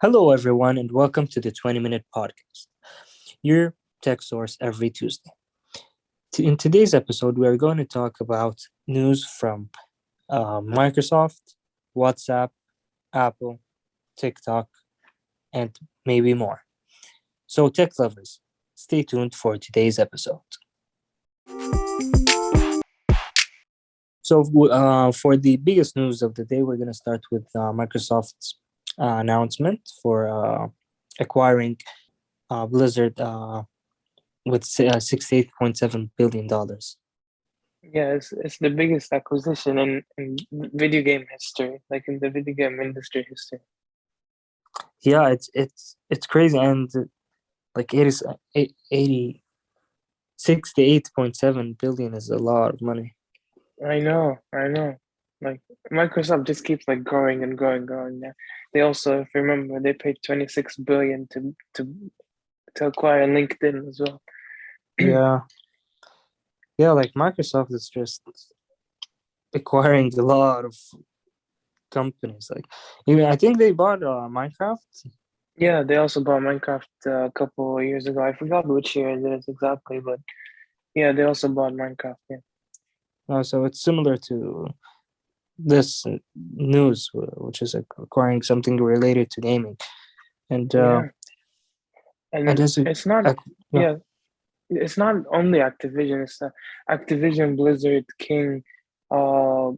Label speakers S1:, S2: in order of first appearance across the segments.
S1: Hello, everyone, and welcome to the 20-minute podcast, your tech source every Tuesday. In today's episode, we are going to talk about news from Microsoft, WhatsApp, Apple, TikTok, and maybe more. So, tech lovers, stay tuned for today's episode. For the biggest news of the day, we're going to start with Microsoft's announcement for acquiring Blizzard with $68.7 billion.
S2: Yeah, it's the biggest acquisition in video game history, like in the video game industry history.
S1: Yeah, it's crazy, and like 68.7 billion is a lot of money.
S2: I know. Like Microsoft just keeps like growing and growing. Yeah. They also, if you remember, they paid 26 billion to acquire LinkedIn as well.
S1: Yeah, yeah, like Microsoft is just acquiring a lot of companies. Like, even I think they bought Minecraft.
S2: Yeah, they also bought Minecraft a couple of years ago. I forgot which year it is exactly, but yeah, they also bought Minecraft. Yeah.
S1: So it's similar to this news, which is acquiring something related to gaming, and
S2: Yeah.
S1: and
S2: And
S1: as a,
S2: it's not,
S1: yeah,
S2: yeah, it's not only Activision, it's Activision, Blizzard, King. Uh,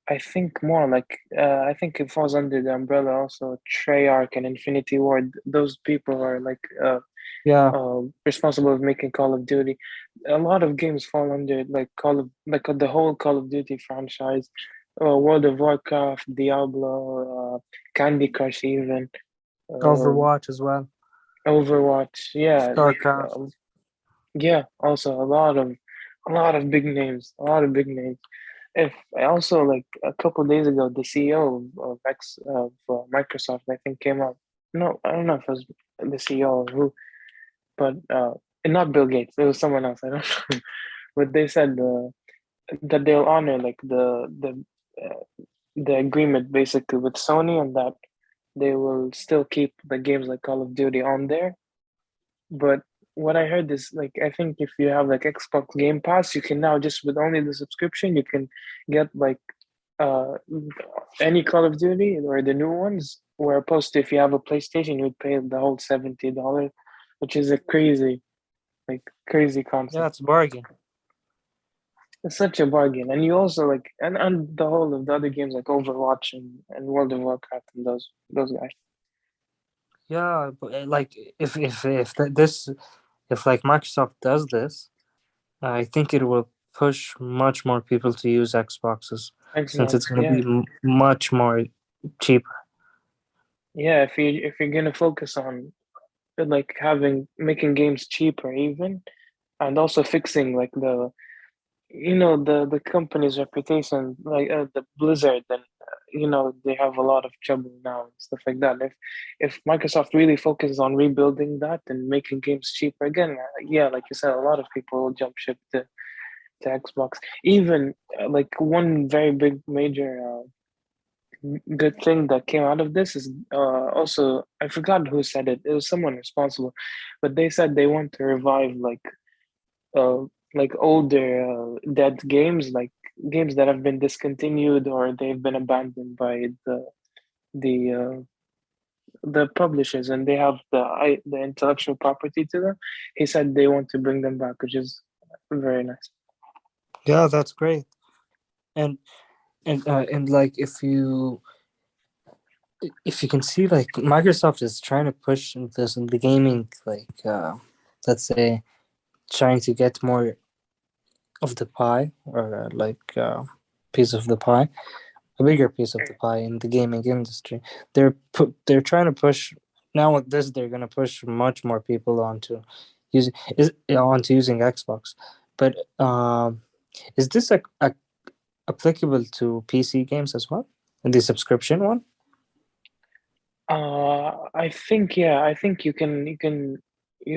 S2: I think more like I think it falls under the umbrella also Treyarch and Infinity Ward. Those people are like
S1: yeah,
S2: responsible of making Call of Duty. A lot of games fall under it, like the whole Call of Duty franchise, World of Warcraft, Diablo, Candy Crush, even uh,
S1: Overwatch as well,
S2: Overwatch. Yeah, like
S1: StarCraft.
S2: yeah, also a lot of big names, a lot of big names. If also like a couple of days ago, the CEO of Microsoft, I think, came out. No, I don't know if it was the CEO or who, but and not Bill Gates. It was someone else. I don't know. But they said that they'll honor like the agreement basically with Sony, and that they will still keep the games like Call of Duty on there. But what I heard is like I think if you have like Xbox Game Pass, you can now just with only the subscription, you can get like uh any Call of Duty or the new ones. Where opposed to if you have a PlayStation, you would pay the whole $70, which is a crazy
S1: Yeah,
S2: concept.
S1: it's a bargain.
S2: It's such a bargain. And you also like and the whole of the other games like Overwatch and World of Warcraft and those guys.
S1: Yeah, but like if like Microsoft does this, I think it will push much more people to use Xboxes since it's
S2: Xbox,
S1: going to
S2: yeah.
S1: be much more cheaper.
S2: Yeah, if you're gonna focus on like having making games cheaper even and also fixing like the company's reputation like the Blizzard and they have a lot of trouble now and stuff like that. If Microsoft really focuses on rebuilding that and making games cheaper again, yeah, like you said, a lot of people will jump ship to Xbox. Even like one very big major good thing that came out of this is also I forgot who said it. It was someone responsible, but they said they want to revive uh like older dead games, like games that have been discontinued or they've been abandoned by the the publishers and they have the intellectual property to them. He said they want to bring them back, which is very nice.
S1: Yeah, that's great. And and like if you can see, like Microsoft is trying to push this in the gaming, like let's say trying to get more of the pie, or piece of the pie, a bigger piece of the pie in the gaming industry. They're trying to push now. With this, they're gonna push much more people onto using Xbox. But is this applicable to PC games as well? And the subscription one?
S2: I think yeah, I think you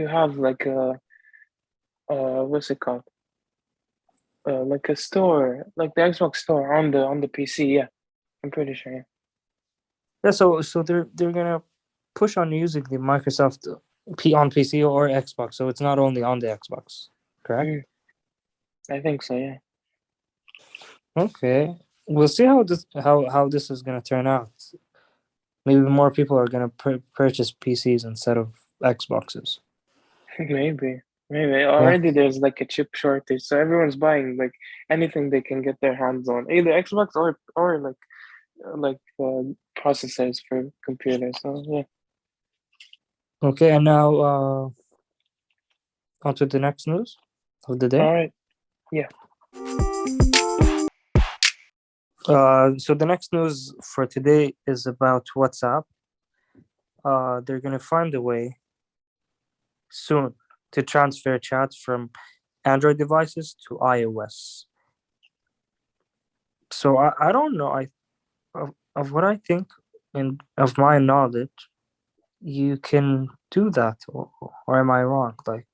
S2: have like a what's it called? Like a store, like the Xbox store on the PC. Yeah, I'm pretty sure. Yeah.
S1: Yeah. So they're gonna push on using the Microsoft on PC or Xbox, so it's not only on the Xbox, correct?
S2: Mm, I think so. Yeah.
S1: Okay, we'll see how this is gonna turn out. Maybe more people are gonna purchase PCs instead of Xboxes.
S2: Maybe. Maybe
S1: Yeah.
S2: already there's like a chip shortage, so everyone's buying like anything they can get their hands on, either Xbox or processors for computers. So yeah.
S1: Okay, and now on to the next news of the day.
S2: All right. Yeah.
S1: So the next news for today is about WhatsApp. They're gonna find a way soon to transfer chats from Android devices to iOS. So I don't know. Of what I think and of my knowledge, you can do that, or am I wrong? Like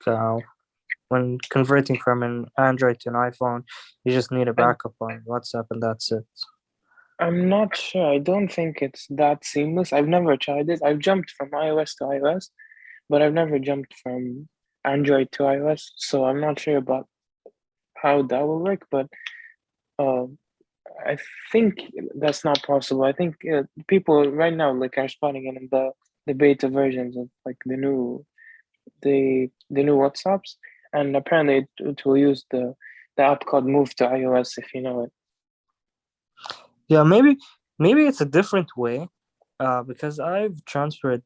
S1: when converting from an Android to an iPhone, you just need a
S2: I
S1: backup on WhatsApp and that's it.
S2: I'm not sure. I don't think it's that seamless. I've never tried it. I've jumped from iOS to iOS, but I've never jumped from Android to iOS, so I'm not sure about how that will work. But uh, I think that's not possible. I think people right now like are spotting it in the beta versions of like the new WhatsApps, and apparently it will use the app called Move to iOS if you know it.
S1: Yeah, maybe it's a different way, because I've transferred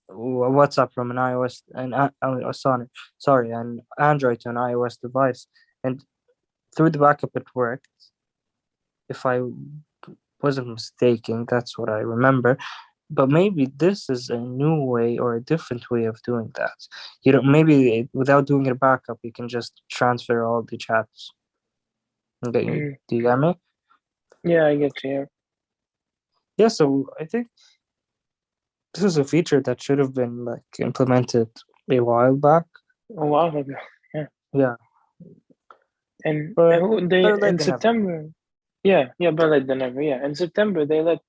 S1: WhatsApp from an iOS and sorry, an Android to an iOS device, and through the backup it worked. If I wasn't mistaken, that's what I remember. But maybe this is a new way or a different way of doing that. You know, maybe without doing a backup, you can just transfer all the chats. Okay,
S2: Mm,
S1: do you get me?
S2: yeah, I get you.
S1: Yeah. So I think this is a feature that should have been like implemented a while back.
S2: A while ago. Yeah.
S1: Yeah,
S2: And
S1: but
S2: who they
S1: better late
S2: in
S1: than never.
S2: September, yeah, yeah, but like the never, yeah. In September they let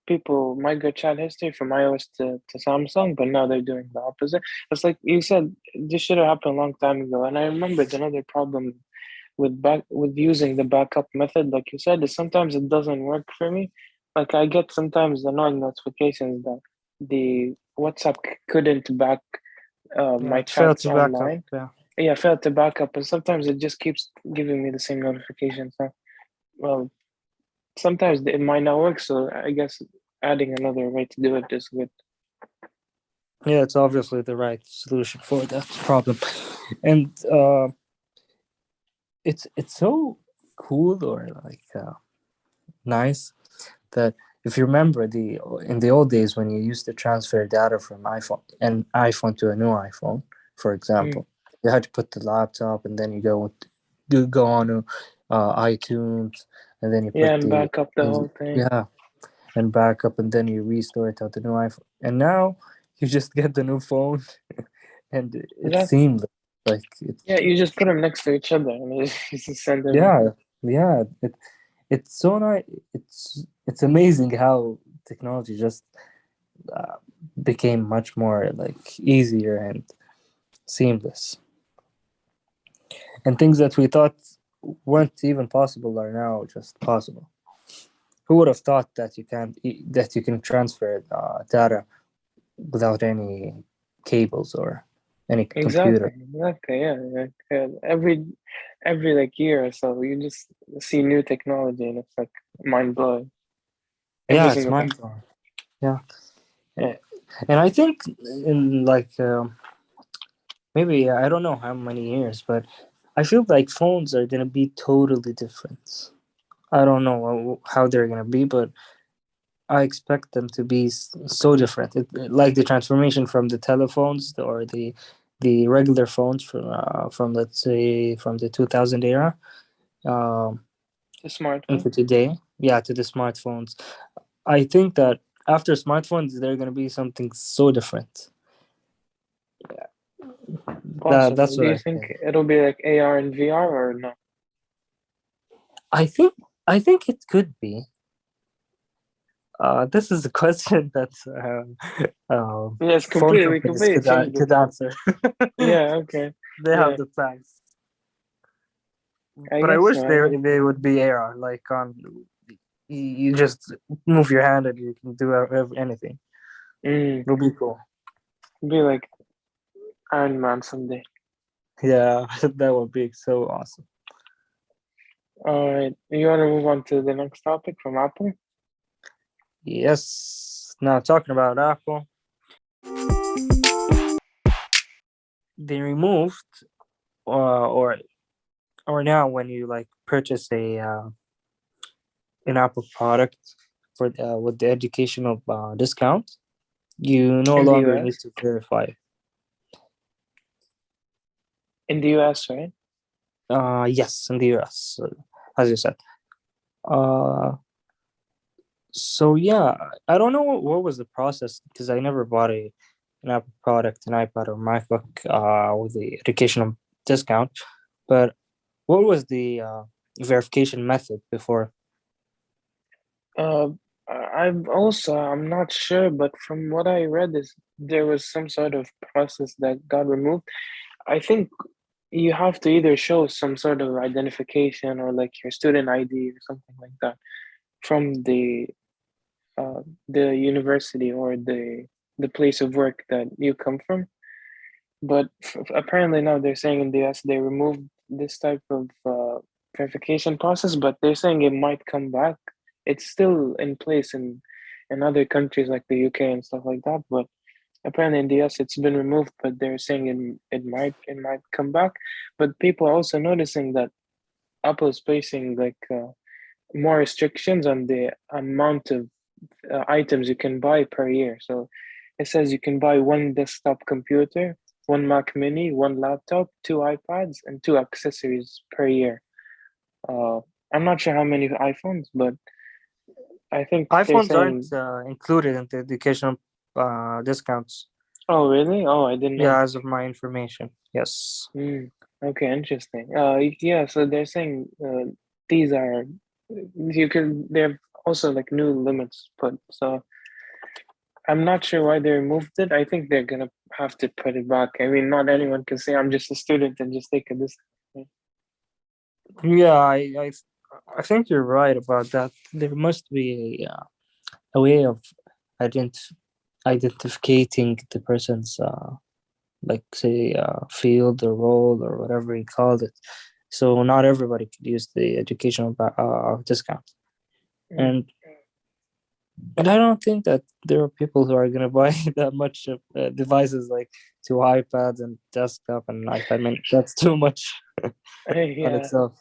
S2: people migrate chat history from iOS to Samsung, but now they're doing the opposite. It's like you said, this should have happened a long time ago. And I remembered another problem with using the backup method, like you said, is sometimes it doesn't work for me. Like I get sometimes annoying notifications that the WhatsApp couldn't back
S1: Yeah,
S2: my
S1: it failed
S2: chats
S1: to back up.
S2: online.
S1: Yeah.
S2: Yeah, I failed to back up, and sometimes it just keeps giving me the same notification. So, well, sometimes it might not work. So I guess adding another way to do it is good.
S1: Yeah, it's obviously the right solution for that problem. And it's so cool or like nice that if you remember the in the old days when you used to transfer data from iPhone to a new iPhone, for
S2: Mm.
S1: example, you had to put the laptop and then you go on to iTunes and then you
S2: Yeah,
S1: put
S2: and
S1: the
S2: back up the whole thing.
S1: yeah and back up and then you restore it on the new iPhone. And now you just get the new phone and it
S2: Exactly.
S1: seems like it's
S2: Yeah, you just put them next to each other and you just send them.
S1: yeah yeah it's so nice. It's amazing how technology just uh, became much more like easier and seamless, and things that we thought weren't even possible are now just possible. Who would have thought that that you can transfer data without any cables or any
S2: Exactly,
S1: computer?
S2: exactly. Yeah, like, every like year or so, you just see new technology and it's like mind blowing every
S1: Yeah, it's
S2: single time.
S1: mind blowing. Yeah. Eh, and I think in like maybe I don't know how many years, but I feel like phones are gonna be totally different. I don't know how they're gonna be, but I expect them to be so different. Like the transformation from the telephones or the regular phones from let's say from the 2000 era um,
S2: The smartphone.
S1: into today, yeah, to the smartphones. I think that after smartphones, they're gonna be something so different. That's
S2: Possibly. Do
S1: what
S2: you
S1: I
S2: think
S1: think.
S2: it'll be like AR and VR or no?
S1: I think I think it could be. This is a question that
S2: Yeah, it's
S1: phone
S2: completely,
S1: companies
S2: completely changes.
S1: could answer.
S2: Yeah, okay.
S1: They have
S2: Yeah,
S1: the plans,
S2: I
S1: but I
S2: guess
S1: wish
S2: so. I guess.
S1: they would be AR. Like on, you just move your hand and you can do anything.
S2: Mm,
S1: It'll be cool.
S2: be like Iron Man someday.
S1: Yeah, that would be so awesome.
S2: All right. You want to move on to the next topic from Apple?
S1: Yes. Now talking about Apple, they removed uh, or or now when you like purchase a an Apple product for with the educational discount, you no
S2: In the
S1: longer need
S2: US?
S1: to verify.
S2: In the US, right?
S1: Yes, in the US, as you said. Uh, so yeah, I don't know what was the process because I never bought an Apple product, an iPad or MacBook with the educational discount. But what was the verification method before?
S2: Uh, I'm not sure, but from what I read is there was some sort of process that got removed. I think you have to either show some sort of identification or like your student ID or something like that from the university or the place of work that you come from. But apparently now they're saying in the US they removed this type of verification process, but they're saying it might come back. It's still in place in other countries like the UK and stuff like that. But apparently in the US it's been removed, but they're saying it might come back. But people are also noticing that Apple is placing like more restrictions on the amount of items you can buy per year. So it says you can buy one desktop computer, one Mac Mini, one laptop, two iPads, and two accessories per year. Uh, I'm not sure how many iPhones, but I think they're
S1: iPhones aren't
S2: saying,
S1: included in the educational discounts.
S2: oh, really? Oh, I didn't know.
S1: Yeah, as of my information, yes.
S2: Mm, okay, interesting. Yeah, so they're saying these are, you can, they're also like new limits put. So I'm not sure why they removed it. I think they're gonna have to put it back. I mean, not anyone can say I'm just a student and just take a discount.
S1: Yeah, I think you're right about that. There must be a way of ident- identificating the person's like say field or role or whatever you called it. So not everybody could use the educational discount.
S2: Mm.
S1: And and I don't think that there are people who are gonna buy that much of devices like two iPads and desktop and an iPad. I mean, that's too much on
S2: Yeah,
S1: itself.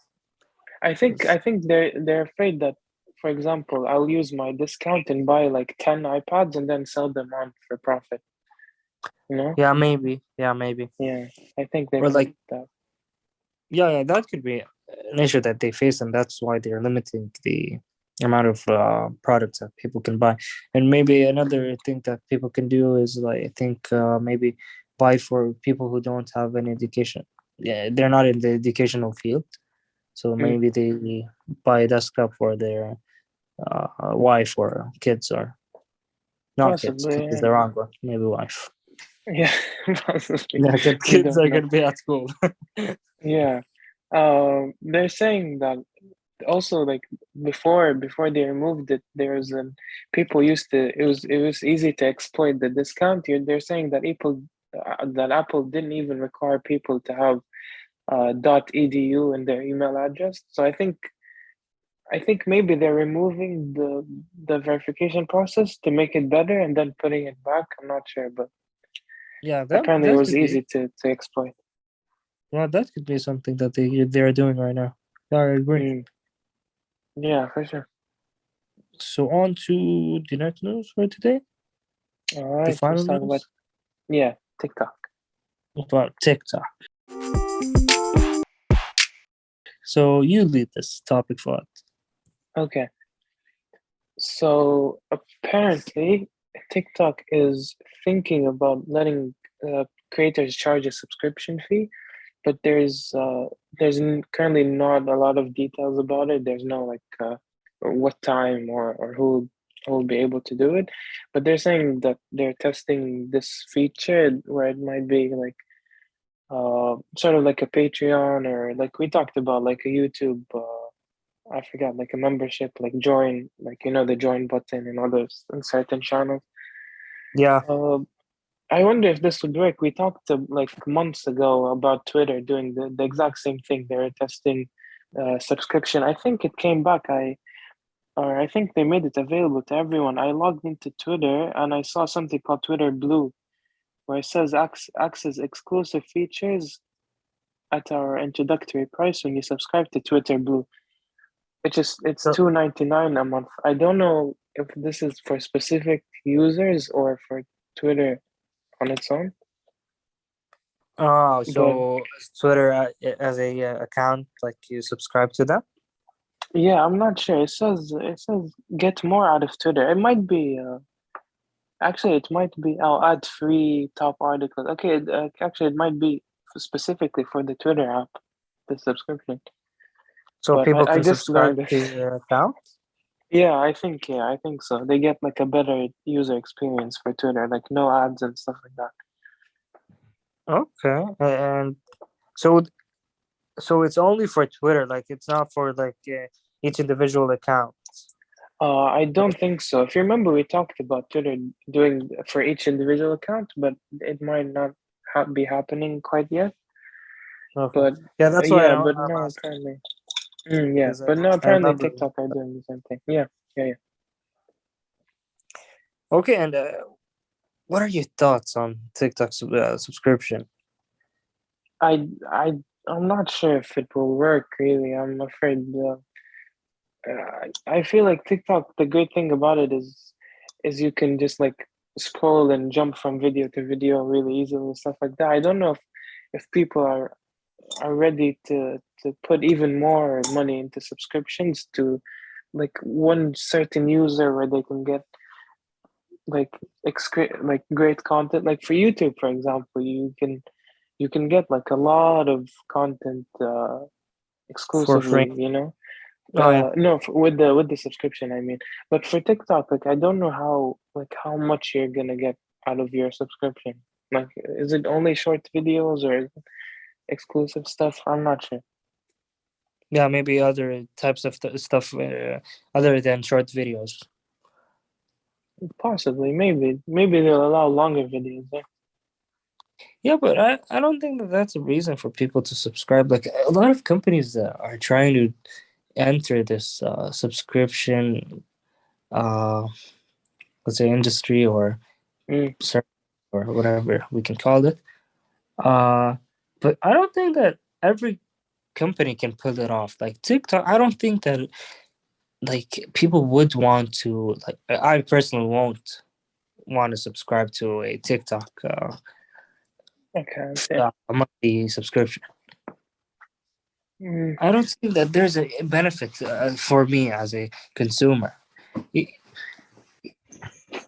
S2: I think they're afraid that, for example, I'll use my discount and buy like 10 iPads and then sell them on for profit. You know?
S1: Yeah, maybe. Yeah, maybe.
S2: Yeah, I think they're
S1: Or
S2: afraid
S1: like,
S2: of that.
S1: yeah, that could be an issue that they face, and that's why they're limiting the amount of products that people can buy. And maybe another thing that people can do is like I think maybe buy for people who don't have any education. Yeah, they're not in the educational field, so
S2: Mm,
S1: maybe they buy a desktop for their wife or kids, or not kids. Kids is
S2: possibly,
S1: the wrong one. Maybe wife.
S2: yeah, possibly.
S1: Yeah,
S2: We
S1: kids
S2: don't
S1: are
S2: know.
S1: gonna be at school.
S2: Yeah. They're saying that also like before they removed it, there was people used to it was easy to exploit the discount. They're saying that Apple didn't even require people to have .edu in their email address. So I think maybe they're removing the verification process to make it better and then putting it back. I'm not sure, but
S1: Yeah,
S2: apparently it
S1: that
S2: was
S1: could be.
S2: easy to exploit.
S1: Well, that could be something that they're doing right now. Yeah, I agree.
S2: Mm, yeah, for sure.
S1: So on to the next news for today.
S2: All
S1: The
S2: right, let's
S1: final
S2: talk about
S1: news
S2: yeah, TikTok.
S1: about TikTok. So you lead this topic for us.
S2: Okay. So apparently, TikTok is thinking about letting creators charge a subscription fee, but there's currently not a lot of details about it. There's no like what time or who. will be able to do it. But they're saying that they're testing this feature where it might be like sort of like a Patreon, or like we talked about, like a YouTube. I forgot, like a membership, like join, like the join button and others in certain channels.
S1: Yeah.
S2: Uh, I wonder if this would work. We talked like months ago about Twitter doing the exact same thing. They were testing subscription. I think it came back. I think they made it available to everyone. I logged into Twitter and I saw something called Twitter Blue, where it says access exclusive features at our introductory price when you subscribe to Twitter Blue. It's
S1: So,
S2: $2.99 a month. I don't know if this is for specific users or for Twitter on its own,
S1: oh,
S2: but
S1: so Twitter as a account, like you subscribe to that?
S2: yeah, I'm not sure. It says get more out of Twitter. It might be actually it might be. I'll add free top articles. Okay, actually it might be specifically for the Twitter app, the subscription.
S1: So
S2: But
S1: people
S2: I
S1: can
S2: just
S1: subscribe
S2: learned this.
S1: to your account?
S2: Yeah, I think so. They get like a better user experience for Twitter, like no ads and stuff like that.
S1: Okay. And so it's only for Twitter, like it's not for like each individual account.
S2: I don't think so. If you remember, we talked about Twitter doing for each individual account, but it might not be happening quite yet.
S1: Okay.
S2: But
S1: Yeah, that's why
S2: yeah,
S1: I'm
S2: but
S1: I'm
S2: no,
S1: asking,
S2: apparently, yeah,
S1: because
S2: but no,
S1: I
S2: apparently
S1: remember.
S2: TikTok are doing the same thing. Yeah, yeah, yeah.
S1: Okay, and what are your thoughts on TikTok's subscription?
S2: I I'm not sure if it will work really. I'm afraid. I feel like TikTok. The great thing about it is you can just like scroll and jump from video to video really easily and stuff like that. I don't know if people are ready to put even more money into subscriptions to like one certain user where they can get like like great content. Like for YouTube, for example, you can get like a lot of content
S1: For free?
S2: exclusively,
S1: Oh yeah.
S2: no, with the subscription, I mean. But for TikTok, like I don't know how much you're gonna get out of your subscription. Like, is it only short videos or is it exclusive stuff? I'm not sure.
S1: Yeah, maybe other types of stuff other than short videos.
S2: Possibly, maybe they'll allow longer videos. Yeah.
S1: Yeah, but I don't think that that's a reason for people to subscribe. Like a lot of companies are trying to enter this subscription, uh, let's say industry or
S2: Mm,
S1: service or whatever we can call it. Uh, but I don't think that every company can pull it off. Like TikTok, I don't think that like people would want to. Like I personally won't want to subscribe to a TikTok
S2: okay. Yeah.
S1: monthly subscription.
S2: Mm,
S1: I don't think that there's a benefit for me as a consumer. It-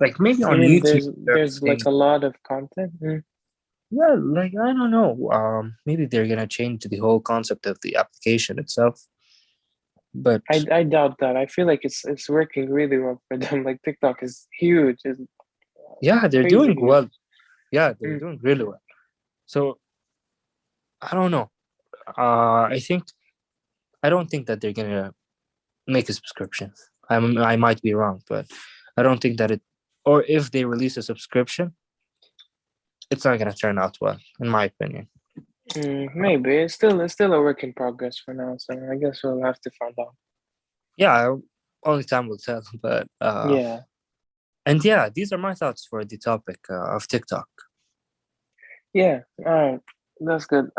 S1: like maybe
S2: you
S1: on
S2: mean
S1: YouTube,
S2: there's like
S1: they,
S2: a lot of content? Mm.
S1: yeah, like I don't know. Maybe they're gonna change the whole concept of the application itself. But
S2: I doubt that. I feel like it's working really well for them. Like TikTok is huge, is
S1: yeah, they're
S2: crazy
S1: doing
S2: huge.
S1: well. Yeah, they're
S2: Mm,
S1: doing really well. So I don't know. I think I don't think that they're gonna make a subscription. I might be wrong, but I don't think that it. Or if they release a subscription, it's not gonna turn out well, in my opinion.
S2: maybe it's still a work in progress for now. So I guess we'll have to find out.
S1: Yeah, only time will tell. But
S2: Yeah,
S1: and yeah, these are my thoughts for the topic of TikTok.
S2: yeah. All right, that's good.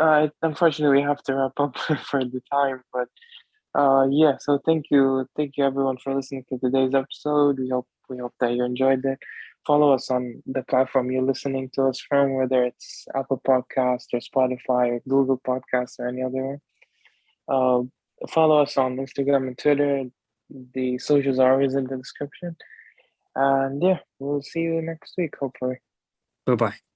S2: Unfortunately, we have to wrap up for the time, but yeah. So thank you everyone for listening to today's episode. We hope that you enjoyed it. Follow us on the platform you're listening to us from, whether it's Apple Podcast or Spotify or Google Podcasts or any other one. Uh, Follow us on Instagram and Twitter. The socials are always in the description. And yeah, we'll see you next week, hopefully.
S1: Bye bye.